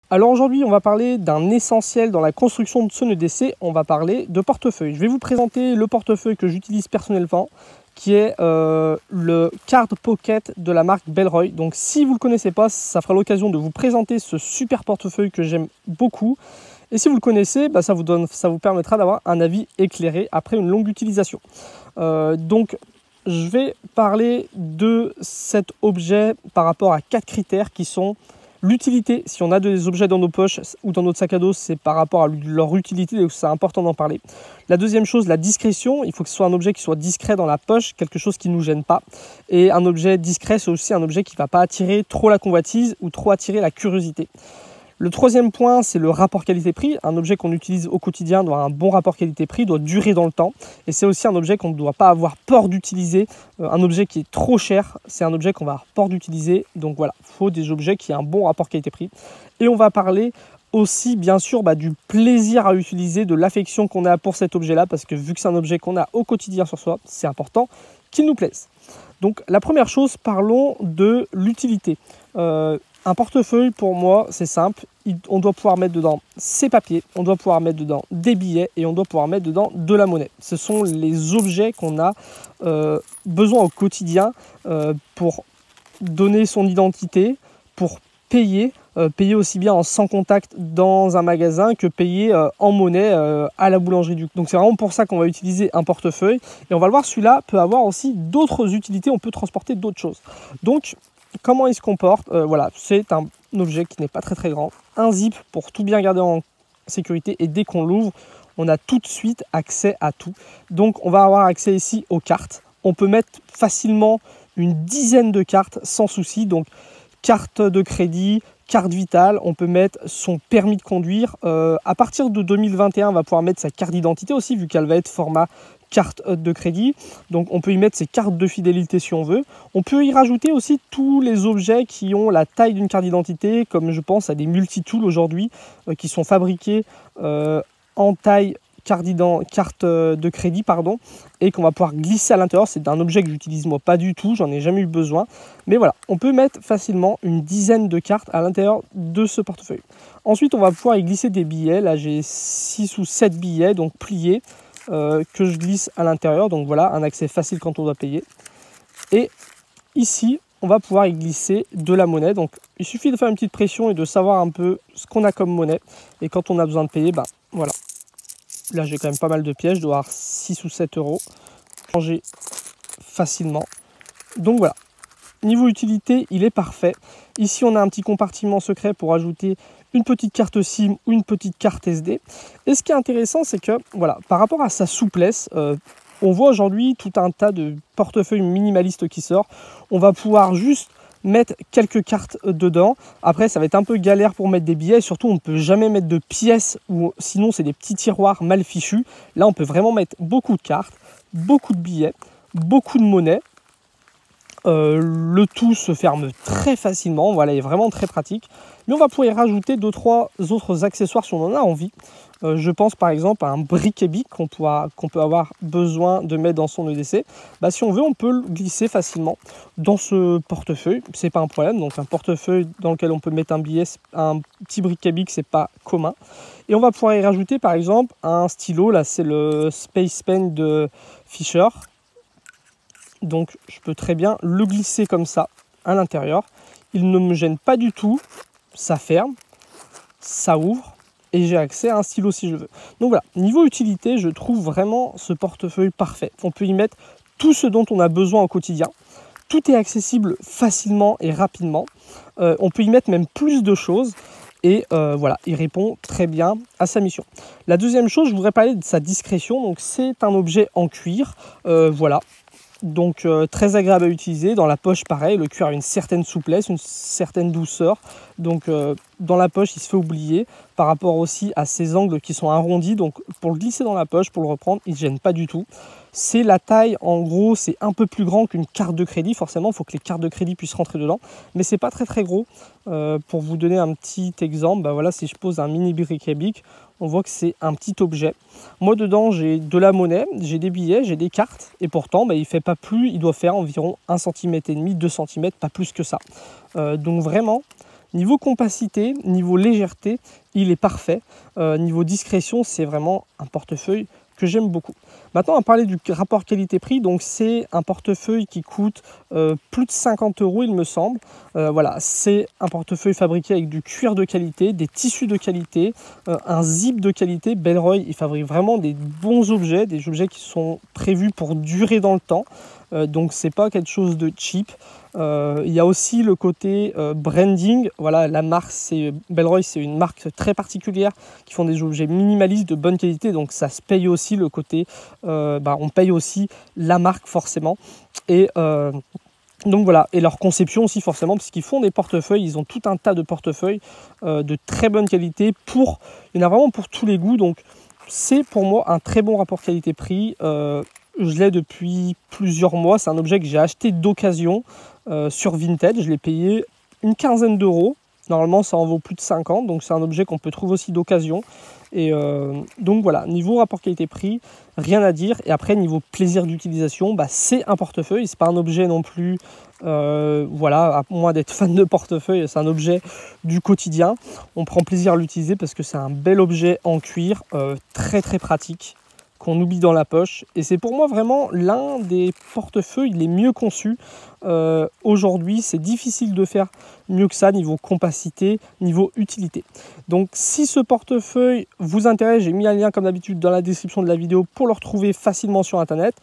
Alors aujourd'hui, on va parler d'un essentiel dans la construction de son EDC, on va parler de portefeuille. Je vais vous présenter le portefeuille que j'utilise personnellement, qui est le Card Pocket de la marque Bellroy. Donc si vous ne le connaissez pas, ça fera l'occasion de vous présenter ce super portefeuille que j'aime beaucoup. Et si vous le connaissez, ça vous permettra d'avoir un avis éclairé après une longue utilisation. Donc je vais parler de cet objet par rapport à 4 critères qui sont l'utilité. Si on a des objets dans nos poches ou dans notre sac à dos, c'est par rapport à leur utilité, donc c'est important d'en parler. La deuxième chose, la discrétion. Il faut que ce soit un objet qui soit discret dans la poche, quelque chose qui ne nous gêne pas. Et un objet discret, c'est aussi un objet qui ne va pas attirer trop la convoitise ou trop attirer la curiosité. Le troisième point, c'est le rapport qualité-prix. Un objet qu'on utilise au quotidien doit avoir un bon rapport qualité-prix, doit durer dans le temps. Et c'est aussi un objet qu'on ne doit pas avoir peur d'utiliser. Un objet qui est trop cher, c'est un objet qu'on va avoir peur d'utiliser. Donc voilà, il faut des objets qui aient un bon rapport qualité-prix. Et on va parler aussi, bien sûr, du plaisir à utiliser, de l'affection qu'on a pour cet objet-là, parce que vu que c'est un objet qu'on a au quotidien sur soi, c'est important qu'il nous plaise. Donc la première chose, parlons de l'utilité. Un portefeuille, pour moi, c'est simple. On doit pouvoir mettre dedans ses papiers, on doit pouvoir mettre dedans des billets et on doit pouvoir mettre dedans de la monnaie. Ce sont les objets qu'on a besoin au quotidien pour donner son identité, pour payer. Payer aussi bien en sans contact dans un magasin que payer en monnaie à la boulangerie. Donc c'est vraiment pour ça qu'on va utiliser un portefeuille. Et on va le voir, celui-là peut avoir aussi d'autres utilités, on peut transporter d'autres choses. Donc comment il se comporte? Voilà, c'est un objet qui n'est pas très grand. Un zip pour tout bien garder en sécurité et dès qu'on l'ouvre, on a tout de suite accès à tout. Donc on va avoir accès ici aux cartes. On peut mettre facilement une dizaine de cartes sans souci. Donc carte de crédit, carte vitale, on peut mettre son permis de conduire. À partir de 2021, on va pouvoir mettre sa carte d'identité aussi, vu qu'elle va être format carte de crédit. Donc on peut y mettre ses cartes de fidélité si on veut. On peut y rajouter aussi tous les objets qui ont la taille d'une carte d'identité, comme je pense à des multitools aujourd'hui, qui sont fabriqués en taille carte de crédit, et qu'on va pouvoir glisser à l'intérieur. C'est un objet que j'utilise moi pas du tout, j'en ai jamais eu besoin. Mais voilà, on peut mettre facilement une dizaine de cartes à l'intérieur de ce portefeuille. Ensuite, on va pouvoir y glisser des billets. Là, j'ai 6 ou 7 billets, donc pliés, que je glisse à l'intérieur. Donc voilà, un accès facile quand on doit payer. Et ici, on va pouvoir y glisser de la monnaie. Donc il suffit de faire une petite pression et de savoir un peu ce qu'on a comme monnaie. Et quand on a besoin de payer, voilà. Là, j'ai quand même pas mal de pièces, je dois avoir 6 ou 7 euros. Changer facilement. Donc voilà. Niveau utilité, il est parfait. Ici, on a un petit compartiment secret pour ajouter une petite carte SIM ou une petite carte SD. Et ce qui est intéressant, c'est que, voilà, par rapport à sa souplesse, on voit aujourd'hui tout un tas de portefeuilles minimalistes qui sortent. On va pouvoir juste mettre quelques cartes dedans. Après, ça va être un peu galère pour mettre des billets. Surtout, on ne peut jamais mettre de pièces ou sinon, c'est des petits tiroirs mal fichus. Là, on peut vraiment mettre beaucoup de cartes, beaucoup de billets, beaucoup de monnaie. Le tout se ferme très facilement, voilà, il est vraiment très pratique. Mais on va pouvoir y rajouter 2-3 autres accessoires si on en a envie. Je pense par exemple à un briquet-bic qu'on peut avoir besoin de mettre dans son EDC. Si on veut, on peut le glisser facilement dans ce portefeuille, c'est pas un problème. Donc un portefeuille dans lequel on peut mettre un billet, un petit briquet-bic, c'est pas commun. Et on va pouvoir y rajouter par exemple un stylo, là c'est le Space Pen de Fisher. Donc je peux très bien le glisser comme ça à l'intérieur. Il ne me gêne pas du tout. Ça ferme, ça ouvre et j'ai accès à un stylo si je veux. Donc voilà, niveau utilité, je trouve vraiment ce portefeuille parfait. On peut y mettre tout ce dont on a besoin au quotidien. Tout est accessible facilement et rapidement. On peut y mettre même plus de choses. Et voilà, il répond très bien à sa mission. La deuxième chose, je voudrais parler de sa discrétion. Donc c'est un objet en cuir. Voilà. Donc très agréable à utiliser. Dans la poche pareil, le cuir a une certaine souplesse, une certaine douceur. Donc dans la poche il se fait oublier par rapport aussi à ses angles qui sont arrondis. Donc pour le glisser dans la poche, pour le reprendre, il ne gêne pas du tout. C'est la taille, en gros c'est un peu plus grand qu'une carte de crédit. Forcément il faut que les cartes de crédit puissent rentrer dedans. Mais c'est pas très gros. Pour vous donner un petit exemple, voilà, si je pose un mini briquet-bic, on voit que c'est un petit objet. Moi dedans j'ai de la monnaie, j'ai des billets, j'ai des cartes. Et pourtant il fait pas plus, il doit faire environ 1,5 cm, 2 cm, pas plus que ça. Donc vraiment Niveau compacité, niveau légèreté, il est parfait. Niveau discrétion, c'est vraiment un portefeuille que j'aime beaucoup. Maintenant, on va parler du rapport qualité-prix. Donc, c'est un portefeuille qui coûte plus de 50 €, il me semble. Voilà, c'est un portefeuille fabriqué avec du cuir de qualité, des tissus de qualité, un zip de qualité. Bellroy, il fabrique vraiment des bons objets, des objets qui sont prévus pour durer dans le temps. Donc, c'est pas quelque chose de cheap. Il y a aussi le côté branding. Voilà, la marque, Bellroy, c'est une marque très particulière qui font des objets minimalistes de bonne qualité. Donc, ça se paye aussi le côté, on paye aussi la marque forcément. Et donc voilà, et leur conception aussi forcément, parce qu'ils font des portefeuilles, ils ont tout un tas de portefeuilles de très bonne qualité. Il y en a vraiment pour tous les goûts. Donc, c'est pour moi un très bon rapport qualité-prix. Je l'ai depuis plusieurs mois. C'est un objet que j'ai acheté d'occasion sur Vinted. Je l'ai payé une quinzaine d'euros. Normalement, ça en vaut plus de 50. Donc, c'est un objet qu'on peut trouver aussi d'occasion. Et donc, voilà. Niveau rapport qualité-prix, rien à dire. Et après, niveau plaisir d'utilisation, c'est un portefeuille. C'est pas un objet non plus... voilà, à moins d'être fan de portefeuille, c'est un objet du quotidien. On prend plaisir à l'utiliser parce que c'est un bel objet en cuir, très très pratique, qu'on oublie dans la poche, et c'est pour moi vraiment l'un des portefeuilles les mieux conçus aujourd'hui. C'est difficile de faire mieux que ça niveau compacité, niveau utilité. Donc si ce portefeuille vous intéresse, j'ai mis un lien comme d'habitude dans la description de la vidéo pour le retrouver facilement sur internet.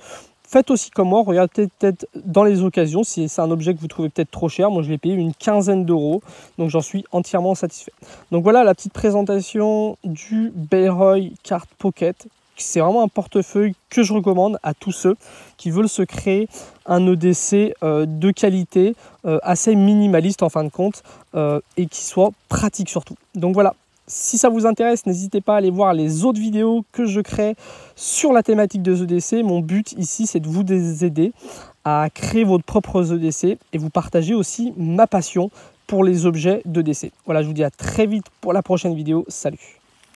Faites aussi comme moi, regardez peut-être dans les occasions si c'est un objet que vous trouvez peut-être trop cher. Moi, je l'ai payé une quinzaine d'euros, donc j'en suis entièrement satisfait. Donc voilà la petite présentation du Bellroy Card Pocket. C'est vraiment un portefeuille que je recommande à tous ceux qui veulent se créer un EDC de qualité, assez minimaliste en fin de compte, et qui soit pratique surtout. Donc voilà. Si ça vous intéresse, n'hésitez pas à aller voir les autres vidéos que je crée sur la thématique des EDC. Mon but ici, c'est de vous aider à créer votre propre EDC et vous partager aussi ma passion pour les objets d'EDC. Voilà, je vous dis à très vite pour la prochaine vidéo. Salut!